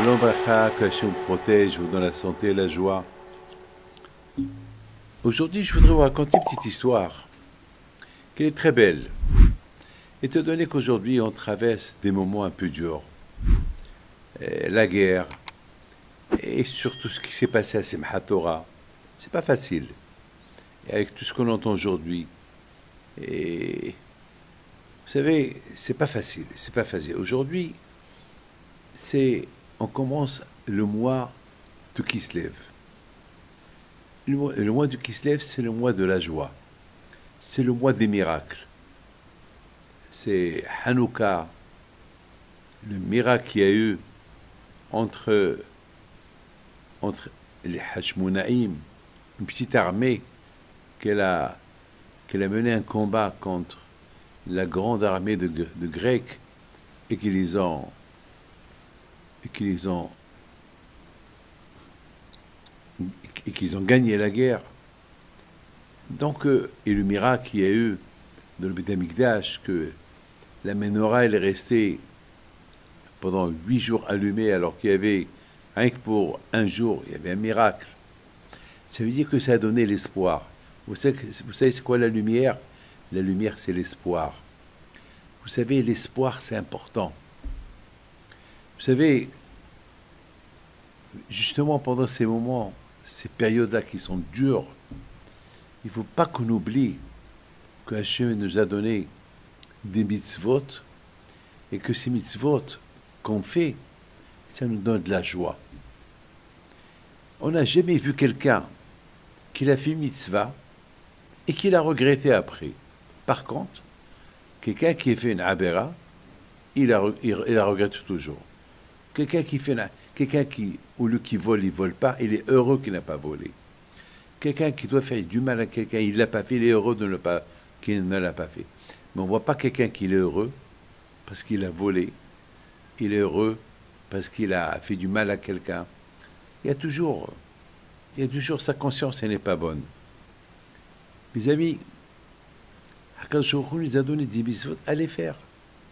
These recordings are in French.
Shalom Bracha, que Hachem vous protège, vous donne la santé et la joie. Aujourd'hui, je voudrais vous raconter une petite histoire qui est très belle. Étant donné qu'aujourd'hui, on traverse des moments un peu durs, la guerre, et surtout ce qui s'est passé à Simchat Torah, c'est pas facile. Et avec tout ce qu'on entend aujourd'hui, et vous savez, c'est pas facile, c'est pas facile. Aujourd'hui, on commence le mois de Kislev. Le mois de Kislev, c'est le mois de la joie. C'est le mois des miracles. C'est Hanouka, le miracle qu'il y a eu entre les Hashmonaïm, une petite armée qu'elle a mené un combat contre la grande armée de Grecs et qu'ils ont gagné la guerre. Donc, et le miracle qu'il y a eu dans le Beth Amikdash, que la menorah elle est restée pendant 8 jours allumée, alors qu'il y avait, rien que pour un jour, il y avait un miracle. Ça veut dire que ça a donné l'espoir. Vous savez c'est quoi la lumière? La lumière, c'est l'espoir. Vous savez, l'espoir, c'est important. Vous savez, justement, pendant ces moments, ces périodes-là qui sont dures, il ne faut pas qu'on oublie que Hachem nous a donné des mitzvot et que ces mitzvot qu'on fait, ça nous donne de la joie. On n'a jamais vu quelqu'un qui a fait une mitzvah et qui l'a regretté après. Par contre, quelqu'un qui a fait une abera, il la regrette toujours. Quelqu'un qui, au lieu qu'il vole, il ne vole pas, il est heureux qu'il n'a pas volé. Quelqu'un qui doit faire du mal à quelqu'un, il ne l'a pas fait, il est heureux qu'il ne l'a pas fait. Mais on ne voit pas quelqu'un qui est heureux parce qu'il a volé, il est heureux parce qu'il a fait du mal à quelqu'un. Il y a toujours sa conscience, elle n'est pas bonne. Mes amis, Akadosh Baruch Hu nous a donné des mitzvot à les faire.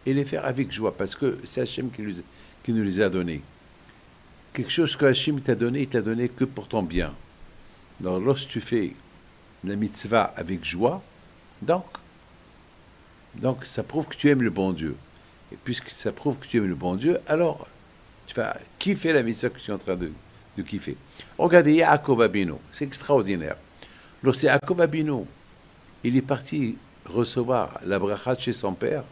Et les faire avec joie, parce que c'est Hachem qui nous les a donnés. Quelque chose que Hachem t'a donné, il t'a donné que pour ton bien. Donc, lorsque tu fais la mitzvah avec joie, donc ça prouve que tu aimes le bon Dieu. Et puisque ça prouve que tu aimes le bon Dieu, alors tu vas kiffer la mitzvah que tu es en train de kiffer. Regardez Yaakov Abinu, c'est extraordinaire. Lorsque Yaakov Abinu, il est parti recevoir la bracha de chez son père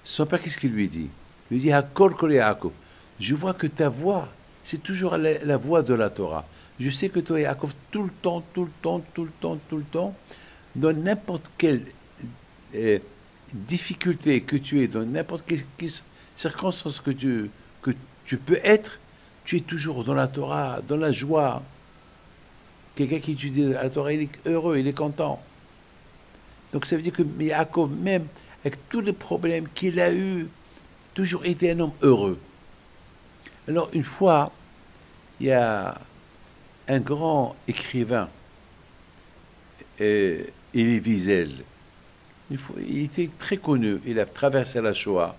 qu'est-ce qu'il lui dit? Il lui dit Hakol Kol Yaakov. Je vois que ta voix, c'est toujours la voix de la Torah. Je sais que toi, Yaakov, tout le temps, dans n'importe quelle difficulté que tu es, dans n'importe quelle circonstance que tu peux être, tu es toujours dans la Torah, dans la joie. Quelqu'un qui étudie la Torah, il est heureux, il est content. Donc ça veut dire que Yaakov, même avec tous les problèmes qu'il a eus, toujours été un homme heureux. Alors une fois, il y a un grand écrivain, Elie Wiesel. Il était très connu, il a traversé la Shoah,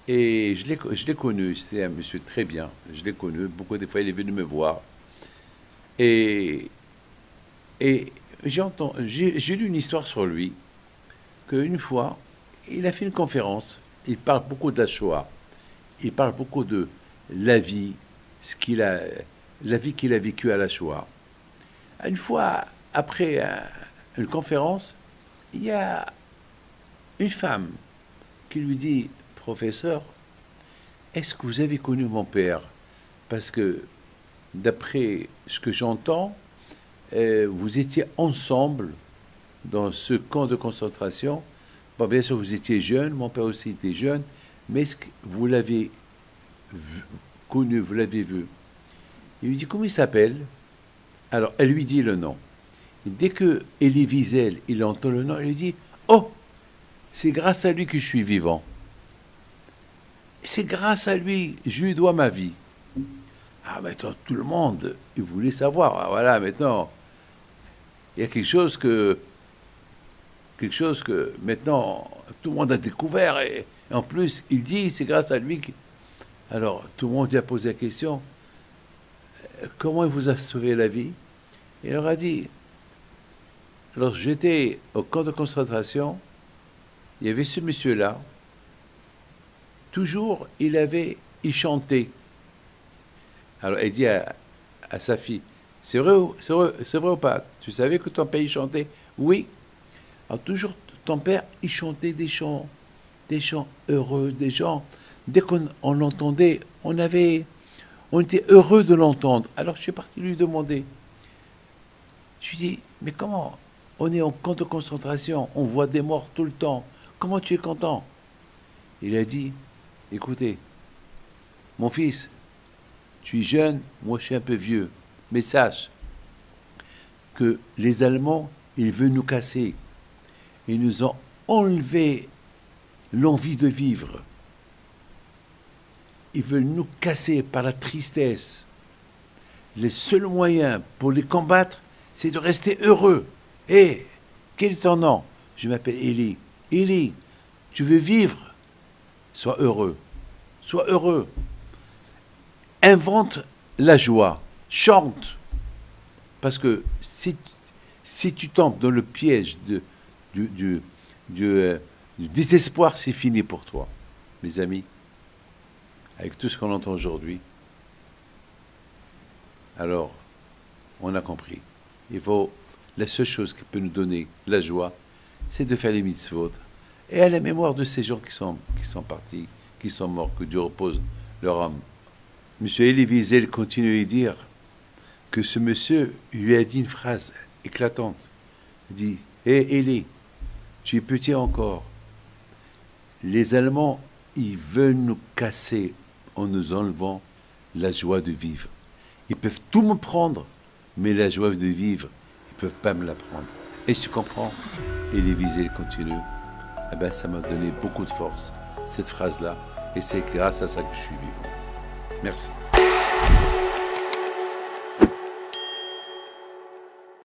et je l'ai connu, c'était un monsieur très bien, je l'ai connu, beaucoup de fois il est venu me voir, et j'ai lu une histoire sur lui, qu'une fois, il a fait une conférence, il parle beaucoup de la Shoah, il parle beaucoup de la vie, la vie qu'il a vécue à la Shoah. Une fois, après une conférence, il y a une femme qui lui dit, professeur, est-ce que vous avez connu mon père? Parce que, d'après ce que j'entends, vous étiez ensemble dans ce camp de concentration. Bon, bien sûr, vous étiez jeune, mon père aussi était jeune, mais est-ce que vous l'avez connu, vous l'avez vu? Il lui dit, comment il s'appelle? Alors, elle lui dit le nom. Et dès que Elie Wiesel, il entend le nom, il lui dit, oh, c'est grâce à lui que je suis vivant. C'est grâce à lui, je lui dois ma vie. Ah, maintenant, tout le monde, il voulait savoir. Ah, voilà, maintenant, il y a quelque chose que maintenant tout le monde a découvert et en plus il dit c'est grâce à lui que... Alors, tout le monde lui a posé la question, comment il vous a sauvé la vie? Il leur a dit, lorsque j'étais au camp de concentration, il y avait ce monsieur-là, toujours il chantait. Alors, il dit à sa fille, c'est vrai, c'est vrai ou pas? Tu savais que ton père, il chantait? Oui. Alors, toujours, ton père, il chantait des chants heureux, des chants. Dès qu'on l'entendait, on était heureux de l'entendre. Alors, je suis parti lui demander. Je lui dis, mais comment? On est en camp de concentration, on voit des morts tout le temps. Comment tu es content? Il a dit, écoutez, mon fils, tu es jeune, moi je suis un peu vieux, mais sache que les Allemands, ils veulent nous casser. Ils nous ont enlevé l'envie de vivre. Ils veulent nous casser par la tristesse. Les seuls moyens pour les combattre, c'est de rester heureux. Hé, quel est ton nom? Je m'appelle Élie. Élie, tu veux vivre? Sois heureux. Sois heureux. Invente la joie. Chante. Parce que si tu tombes dans le piège du désespoir, c'est fini pour toi. Mes amis, avec tout ce qu'on entend aujourd'hui, alors, on a compris. La seule chose qui peut nous donner la joie, c'est de faire les mitzvot. Et à la mémoire de ces gens qui sont partis, qui sont morts, que Dieu repose leur âme. Monsieur Elie Wiesel continue à dire que ce monsieur lui a dit une phrase éclatante. Il dit, hé Elie, tu es petit encore. Les Allemands, ils veulent nous casser en nous enlevant la joie de vivre. Ils peuvent tout me prendre, mais la joie de vivre, ils ne peuvent pas me la prendre. Et tu comprends? Et les Wiesel continue. Eh bien, ça m'a donné beaucoup de force, cette phrase-là. Et c'est grâce à ça que je suis vivant. Merci.